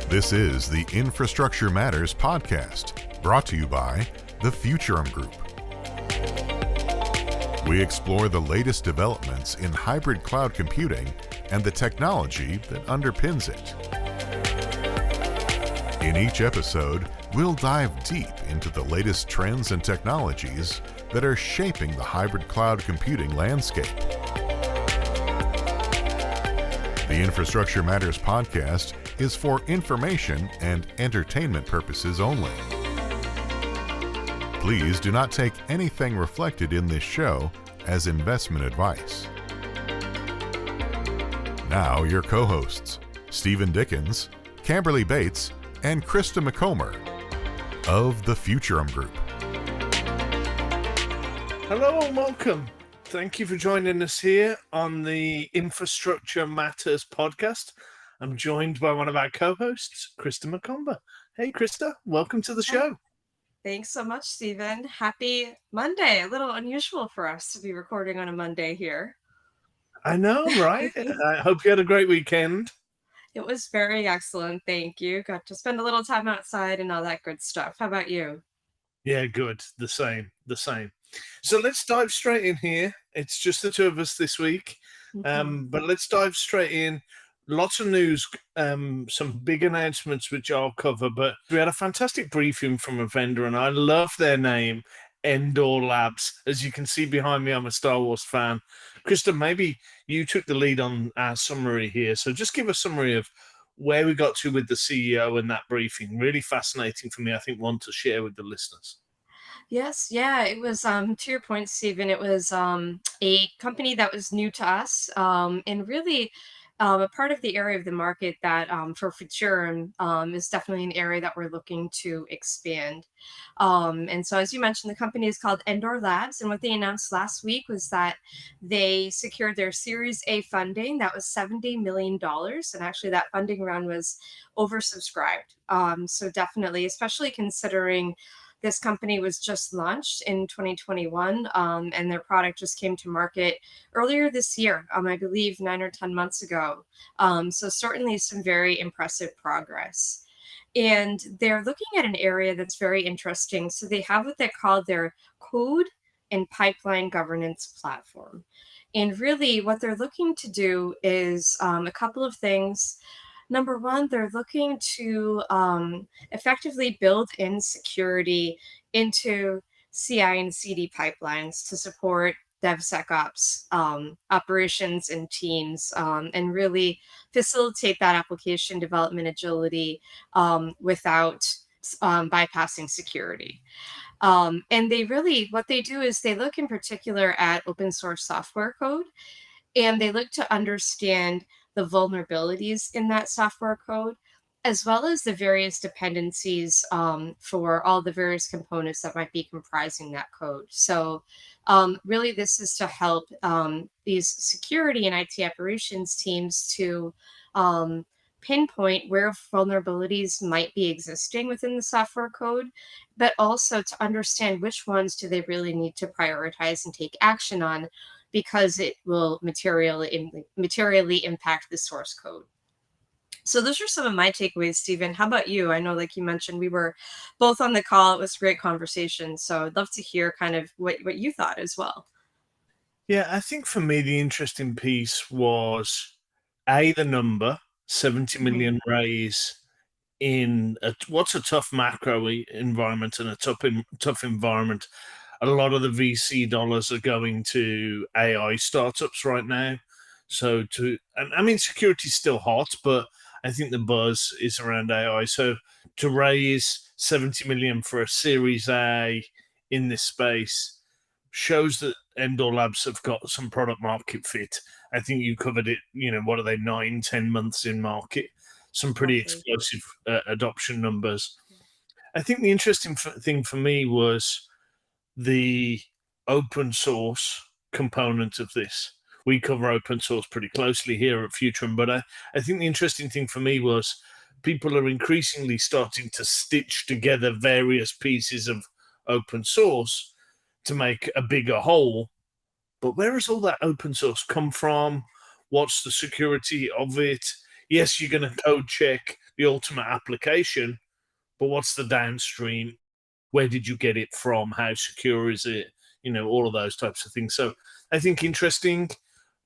This is the Infrastructure Matters podcast, brought to you by the Futurum Group. We explore the latest developments in hybrid cloud computing and the technology that underpins it. In each episode, we'll dive deep into the latest trends and technologies that are shaping the hybrid cloud computing landscape. The Infrastructure Matters podcast is for information and entertainment purposes only. Please do not take anything reflected in this show as investment advice. Now, your co-hosts, Stephen Dickens, Camberly Bates, and Krista Macomber of the Futurum Group. Hello and welcome. Thank you for joining us here on the Infrastructure Matters podcast. I'm joined by one of our co-hosts, Krista Macomber. Hey, Krista, welcome to the show. Thanks so much, Stephen. Happy Monday. A little unusual for us to be recording on a Monday here. I know, right? I hope you had a great weekend. It was very excellent. Thank you. Got to spend a little time outside and all that good stuff. How about you? Yeah, good. The same. So let's dive straight in here. It's just the two of us this week. But let's dive straight in. Lots of news, some big announcements which I'll cover, but we had a fantastic briefing from a vendor, and I love their name, Endor Labs. As you can see behind me, I'm a Star Wars fan. Krista, maybe you took the lead on our summary here, so just give a summary of where we got to with the CEO and that briefing. Really fascinating for me, I think, one to share with the listeners. Yes, yeah, it was, to your point, Stephen, it was a company that was new to us, and really a part of the area of the market that for Futurum is definitely an area that we're looking to expand. And so, as you mentioned, the company is called Endor Labs, and what they announced last week was that they secured their Series A funding. That was $70 million, and actually that funding round was oversubscribed. So definitely, especially considering this company was just launched in 2021, and their product just came to market earlier this year, I believe 9 or 10 months ago. So certainly some very impressive progress. And they're looking at an area that's very interesting. So they have what they call their code and pipeline governance platform. And really what they're looking to do is a couple of things. Number one, they're looking to effectively build in security into CI and CD pipelines to support DevSecOps operations and teams, and really facilitate that application development agility without bypassing security. And what they do is they look in particular at open source software code, and they look to understand the vulnerabilities in that software code, as well as the various dependencies for all the various components that might be comprising that code. So really, this is to help these security and IT operations teams to pinpoint where vulnerabilities might be existing within the software code, but also to understand which ones do they really need to prioritize and take action on, because it will materially impact the source code. So those are some of my takeaways, Stephen. How about you? I know, like you mentioned, we were both on the call. It was a great conversation. So I'd love to hear kind of what you thought as well. Yeah, I think for me, the interesting piece was, the number, 70 million raise in what's a tough macro environment and a tough environment. A lot of the VC dollars are going to AI startups right now. So security's still hot, but I think the buzz is around AI. So to raise 70 million for a Series A in this space shows that Endor Labs have got some product market fit. I think you covered it, what are they, 9-10 months in market? Some pretty explosive adoption numbers. I think the interesting thing for me was the open source component of this. We cover open source pretty closely here at Futurum, but I think the interesting thing for me was people are increasingly starting to stitch together various pieces of open source to make a bigger whole. But where has all that open source come from? What's the security of it? Yes, you're going to code check the ultimate application, but what's the downstream? Where did you get it from? How secure is it? All of those types of things. So I think interesting.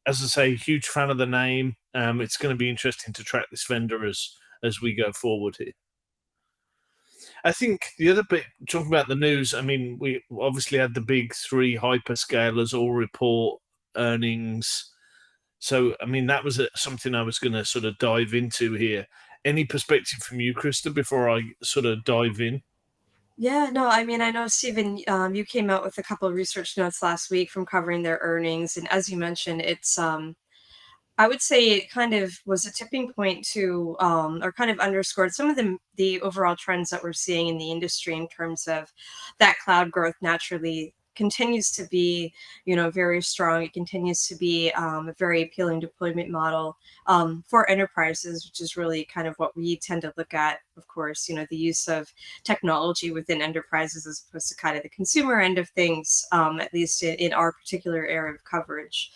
As I say, huge fan of the name. It's going to be interesting to track this vendor as we go forward here. I think the other bit, talking about the news, I mean, we obviously had the big three hyperscalers all report earnings. So, I mean, that was something I was going to sort of dive into here. Any perspective from you, Krista, before I sort of dive in? Yeah, no, I mean, I know, Stephen, you came out with a couple of research notes last week from covering their earnings. And as you mentioned, I would say it kind of was a tipping point to, or kind of underscored some of the overall trends that we're seeing in the industry in terms of that cloud growth naturally continues to be, very strong. It continues to be a very appealing deployment model for enterprises, which is really kind of what we tend to look at. Of course, the use of technology within enterprises as opposed to kind of the consumer end of things, at least in our particular area of coverage.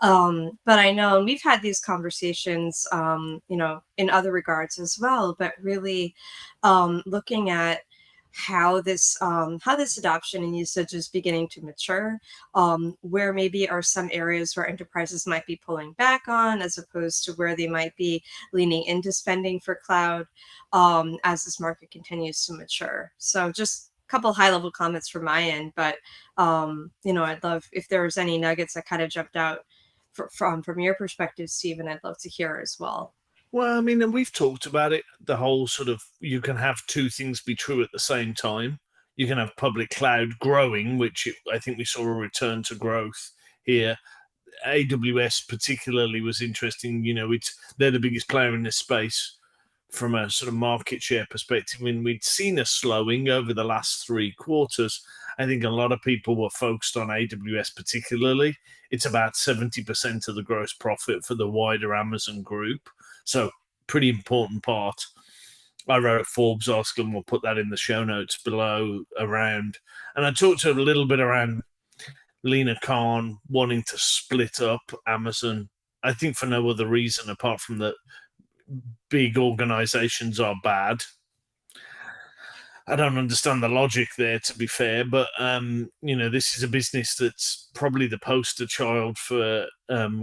But I know we've had these conversations, in other regards as well, but really looking at how this adoption and usage is beginning to mature, where maybe are some areas where enterprises might be pulling back on as opposed to where they might be leaning into spending for cloud, as this market continues to mature. So just a couple high level comments from my end, but I'd love if there's any nuggets that kind of jumped out from your perspective, Stephen. I'd love to hear as well. Well, I mean, and we've talked about it, the whole sort of you can have two things be true at the same time. You can have public cloud growing, which I think we saw a return to growth here. AWS particularly was interesting. They're the biggest player in this space from a sort of market share perspective. When we'd seen a slowing over the last 3 quarters, I think a lot of people were focused on AWS particularly. It's about 70% of the gross profit for the wider Amazon group. So pretty important part. I wrote a Forbes article, and we'll put that in the show notes below around. And I talked a little bit around Lena Khan wanting to split up Amazon. I think for no other reason apart from that big organizations are bad. I don't understand the logic there, to be fair, but this is a business that's probably the poster child for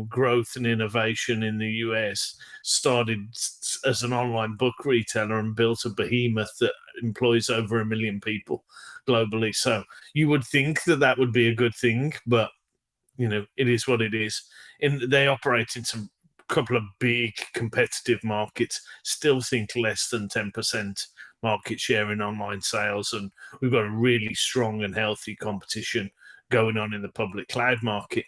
growth and innovation in the US. Started as an online book retailer and built a behemoth that employs over 1 million people globally. So you would think that would be a good thing, but it is what it is. And they operate in some couple of big competitive markets. Still think less than 10% market share in online sales, and we've got a really strong and healthy competition going on in the public cloud market.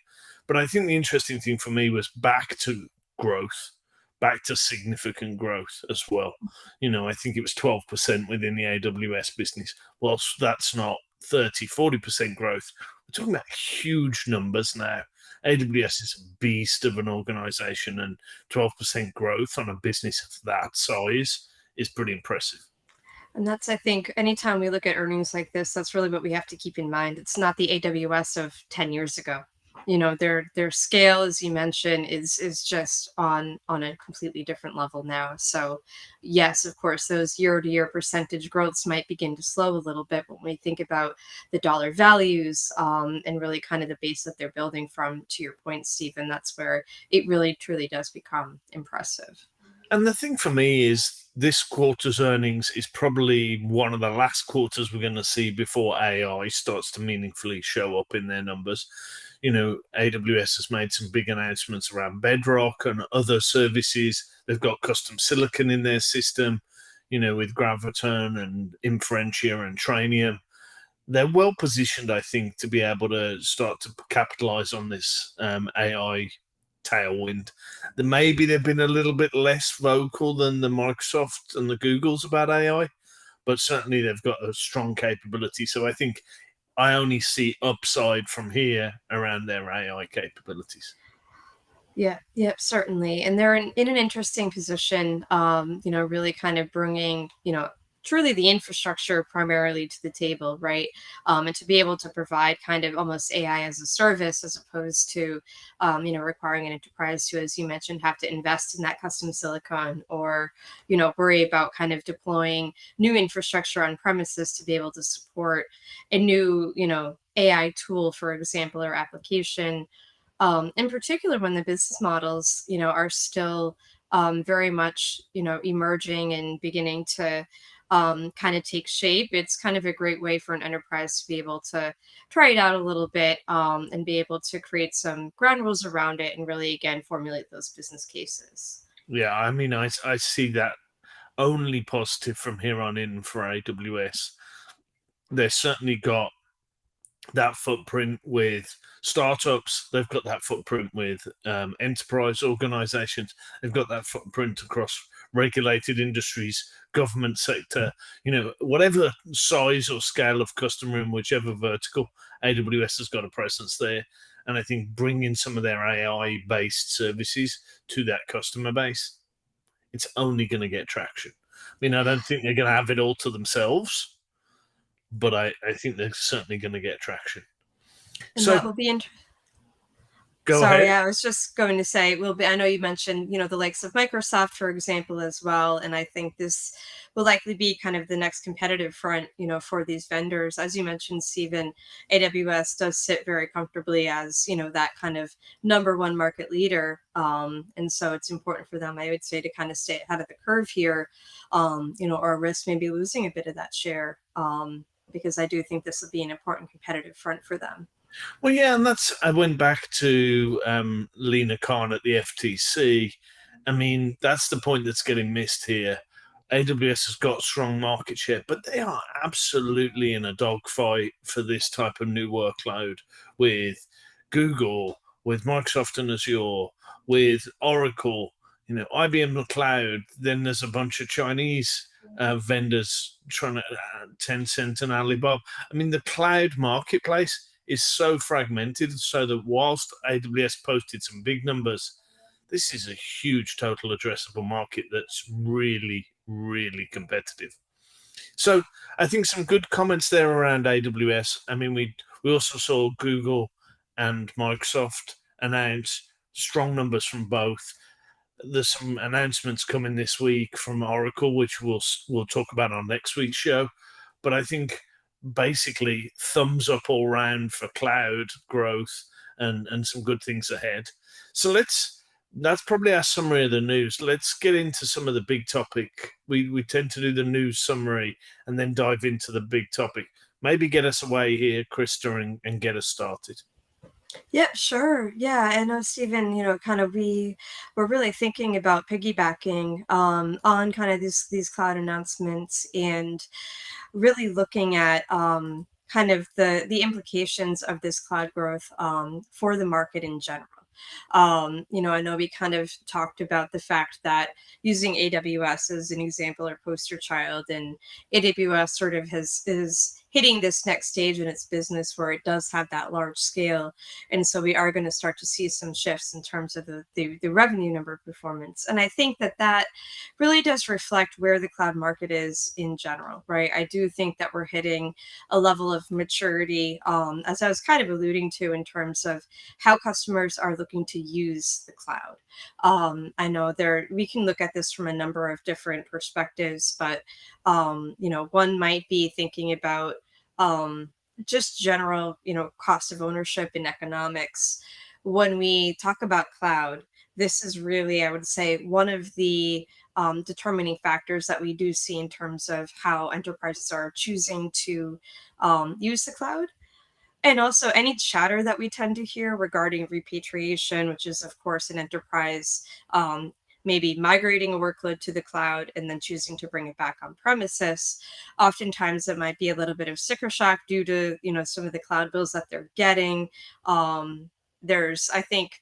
But I think the interesting thing for me was back to growth, back to significant growth as well. I think it was 12% within the AWS business. Whilst that's not 30-40% growth, we're talking about huge numbers now. AWS is a beast of an organization, and 12% growth on a business of that size is pretty impressive. And that's, I think, anytime we look at earnings like this, that's really what we have to keep in mind. It's not the AWS of 10 years ago. Their scale, as you mentioned, is just on a completely different level now. So yes, of course, those year-to-year percentage growths might begin to slow a little bit when we think about the dollar values, and really kind of the base that they're building from. To your point, Stephen, that's where it really truly does become impressive. And the thing for me is this quarter's earnings is probably one of the last quarters we're going to see before AI starts to meaningfully show up in their numbers. AWS has made some big announcements around Bedrock and other services. They've got custom silicon in their system, with Graviton and Inferentia and Trainium. They're well positioned, I think, to be able to start to capitalize on this AI tailwind. Maybe they've been a little bit less vocal than the Microsoft and the Googles about AI, but certainly they've got a strong capability. So I think I only see upside from here around their AI capabilities. Yeah, yeah, certainly. And they're in an interesting position, really kind of bringing, truly the infrastructure primarily to the table, right? And to be able to provide kind of almost AI as a service as opposed to, requiring an enterprise to, as you mentioned, have to invest in that custom silicon or, worry about kind of deploying new infrastructure on premises to be able to support a new, AI tool, for example, or application. In particular, when the business models, are still very much, emerging and beginning to kind of take shape. It's kind of a great way for an enterprise to be able to try it out a little bit, and be able to create some ground rules around it and really, again, formulate those business cases. Yeah, I mean, I see that only positive from here on in for AWS. They've certainly got that footprint with startups. They've got that footprint with enterprise organizations. They've got that footprint across regulated industries, government sector, whatever size or scale of customer in whichever vertical, AWS has got a presence there. And I think bringing some of their AI based services to that customer base, it's only going to get traction. I mean, I don't think they're going to have it all to themselves, but I think they're certainly going to get traction. And So that will be go Sorry, ahead. I was just going to say, will be. I know you mentioned, the likes of Microsoft, for example, as well, and I think this will likely be kind of the next competitive front, for these vendors. As you mentioned, Stephen, AWS does sit very comfortably as, that kind of number one market leader, and so it's important for them, I would say, to kind of stay ahead of the curve here, or risk maybe losing a bit of that share, because I do think this will be an important competitive front for them. Well, yeah, and I went back to Lena Khan at the FTC. I mean, that's the point that's getting missed here. AWS has got strong market share, but they are absolutely in a dogfight for this type of new workload with Google, with Microsoft and Azure, with Oracle, IBM the cloud. Then there's a bunch of Chinese vendors trying to Tencent and Alibaba. I mean, the cloud marketplace is so fragmented, so that whilst AWS posted some big numbers, this is a huge total addressable market that's really, really competitive. So I think some good comments there around AWS. I mean, we also saw Google and Microsoft announce strong numbers from both. There's some announcements coming this week from Oracle, which we'll talk about on next week's show. But I think basically thumbs up all round for cloud growth and some good things ahead. So that's probably our summary of the news. Let's get into some of the big topic. We tend to do the news summary and then dive into the big topic. Maybe get us away here, Krista, and get us started. Yeah, sure. Yeah, and Stephen, kind of we're really thinking about piggybacking on kind of these cloud announcements and really looking at kind of the implications of this cloud growth for the market in general. I know we kind of talked about the fact that using AWS as an example or poster child, and AWS sort of is hitting this next stage in its business where it does have that large scale. And so we are going to start to see some shifts in terms of the revenue number performance. And I think that really does reflect where the cloud market is in general, right? I do think that we're hitting a level of maturity, as I was kind of alluding to, in terms of how customers are looking to use the cloud. I know we can look at this from a number of different perspectives, but one might be thinking about just general, cost of ownership and economics. When we talk about cloud, this is really, I would say, one of the determining factors that we do see in terms of how enterprises are choosing to use the cloud. And also, any chatter that we tend to hear regarding repatriation, which is, of course, an enterprise maybe migrating a workload to the cloud and then choosing to bring it back on premises. Oftentimes, it might be a little bit of sticker shock due to some of the cloud bills that they're getting. There's, I think,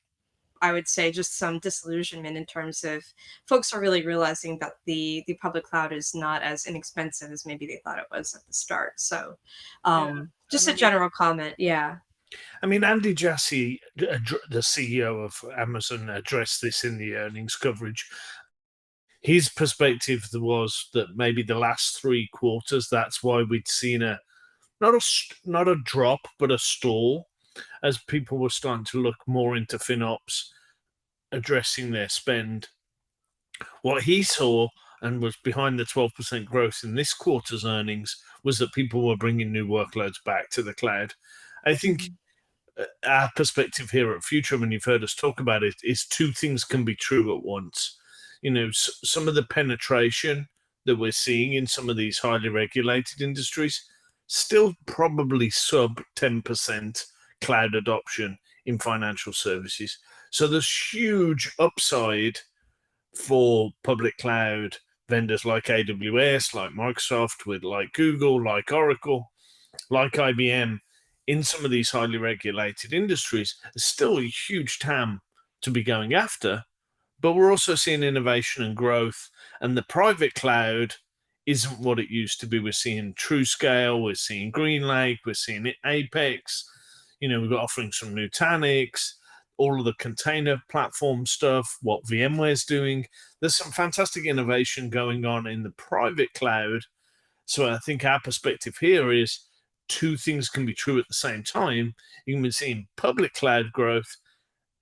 I would say, just some disillusionment in terms of folks are really realizing that the public cloud is not as inexpensive as maybe they thought it was at the start. So, Yeah, just and a general comment. Yeah. I mean, Andy Jassy, the CEO of Amazon, addressed this in the earnings coverage. his perspective was that maybe the last 3 quarters, that's why we'd seen a not a drop, but a stall as people were starting to look more into FinOps, addressing their spend. What he saw and was behind the 12% growth in this quarter's earnings was that people were bringing new workloads back to the cloud. I think Mhm. our perspective here at Future, when you've heard us talk about it, is two things can be true at once. Some of the penetration that we're seeing in some of these highly regulated industries, still probably sub 10% cloud adoption in financial services. So there's huge upside for public cloud vendors like AWS, like Microsoft, with like Google, like Oracle, like IBM, in some of these highly regulated industries. There's still a huge TAM to be going after, but we're also seeing innovation and growth. And the private cloud isn't what it used to be. We're seeing TrueScale, we're seeing GreenLake, we're seeing Apex. We've got offerings from Nutanix, all of the container platform stuff, what VMware's doing. There's some fantastic innovation going on in the private cloud. So I think our perspective here is two things can be true at the same time. You can be seeing public cloud growth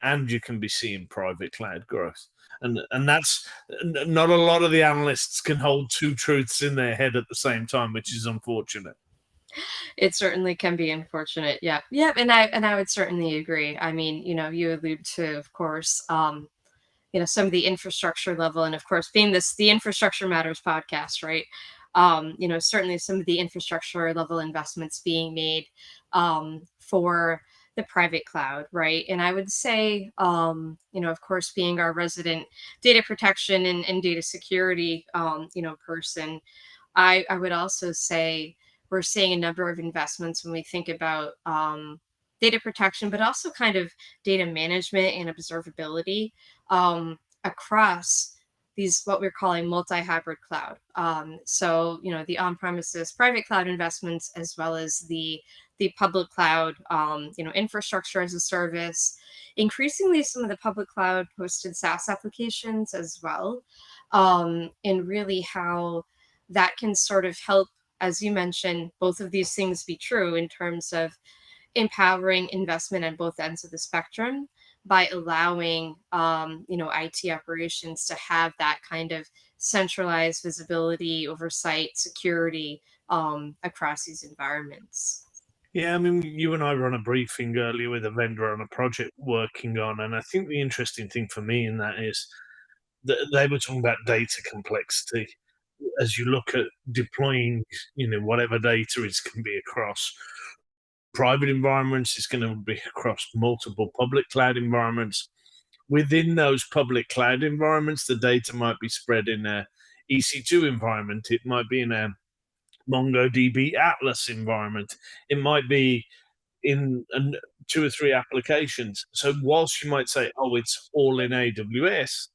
and you can be seeing private cloud growth. And that's not a lot of the analysts can hold two truths in their head at the same time, which is unfortunate. It certainly can be unfortunate. Yeah. Yeah. And I would certainly agree. I mean, you allude to, of course, some of the infrastructure level, and of course, being this the Infrastructure Matters podcast, right? Certainly some of the infrastructure level investments being made for the private cloud, right? And I would say, of course, being our resident data protection and data security, person, I would also say we're seeing a number of investments when we think about data protection, but also kind of data management and observability across these what we're calling multi-hybrid cloud. So the on-premises private cloud investments as well as the public cloud, infrastructure as a service. Increasingly, some of the public cloud hosted SaaS applications as well, and really how that can sort of help, as you mentioned, both of these things be true in terms of empowering investment at both ends of the spectrum by allowing IT operations to have that kind of centralized visibility, oversight, security across these environments. Yeah, I mean, you and I were on a briefing earlier with a vendor on a project working on, and I think the interesting thing for me in that is that they were talking about data complexity. As you look at deploying, whatever data is can be across private environments, it's going to be across multiple public cloud environments. Within those public cloud environments, the data might be spread in a EC2 environment. It might be in a MongoDB Atlas environment. It might be in two or three applications. So whilst you might say, oh, it's all in AWS,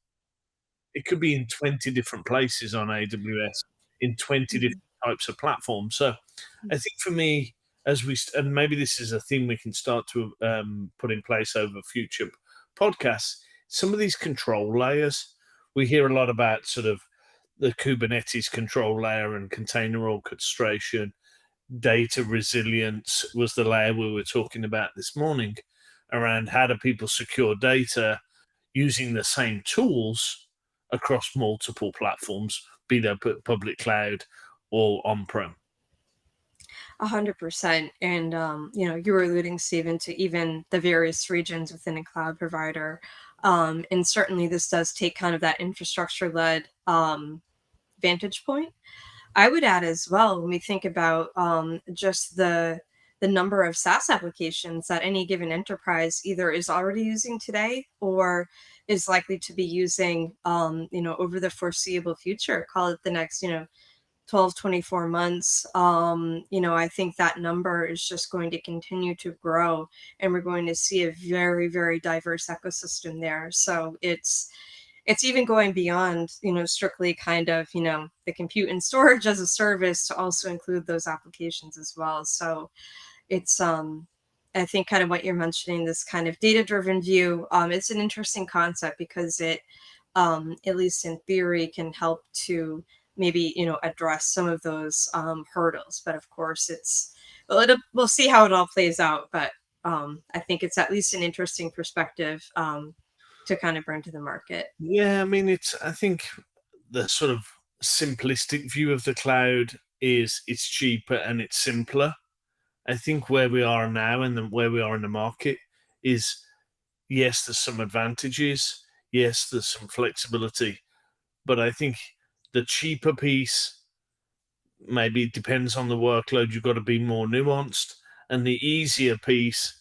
it could be in 20 different places on AWS, in 20 different Mhm. types of platforms. So I think for me, and maybe this is a thing we can start to put in place over future podcasts, some of these control layers, we hear a lot about sort of the Kubernetes control layer and container orchestration. Data resilience was the layer we were talking about this morning, around how do people secure data using the same tools across multiple platforms, be they public cloud or on-prem. 100%. And, you were alluding, Stephen, to even the various regions within a cloud provider. And certainly this does take kind of that infrastructure led vantage point. I would add as well when we think about just the number of SaaS applications that any given enterprise either is already using today or is likely to be using, over the foreseeable future. Call it the next, 12, 24 months. I think that number is just going to continue to grow, and we're going to see a very, very diverse ecosystem there. So it's even going beyond, strictly kind of, the compute and storage as a service to also include those applications as well. So it's I think kind of what you're mentioning, this kind of data driven view. It's an interesting concept because it at least in theory, can help to maybe, address some of those hurdles. But of course, we'll see how it all plays out. But I think it's at least an interesting perspective to kind of bring to the market. Yeah, I mean, I think the sort of simplistic view of the cloud is it's cheaper and it's simpler. I think where we are now and where we are in the market is, yes, there's some advantages. Yes, there's some flexibility. But I think the cheaper piece maybe depends on the workload. You've got to be more nuanced. And the easier piece,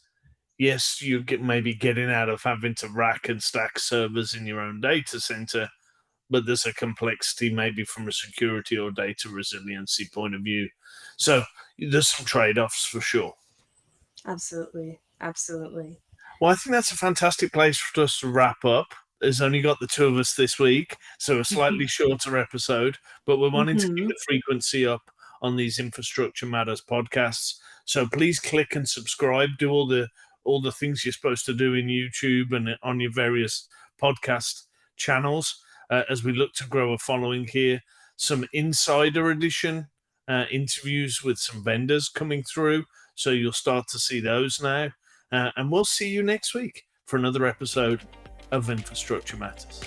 yes, you maybe getting out of having to rack and stack servers in your own data center, but there's a complexity maybe from a security or data resiliency point of view. So there's some trade-offs for sure. Absolutely. Absolutely. Well, I think that's a fantastic place for us to wrap up. There's only got the two of us this week, so a slightly shorter episode, but we're wanting to keep Hmm. the frequency up on these Infrastructure Matters podcasts. So please click and subscribe. Do all the things you're supposed to do in YouTube and on your various podcast channels as we look to grow a following here. Some insider edition interviews with some vendors coming through, so you'll start to see those now. And we'll see you next week for another episode of Infrastructure Matters.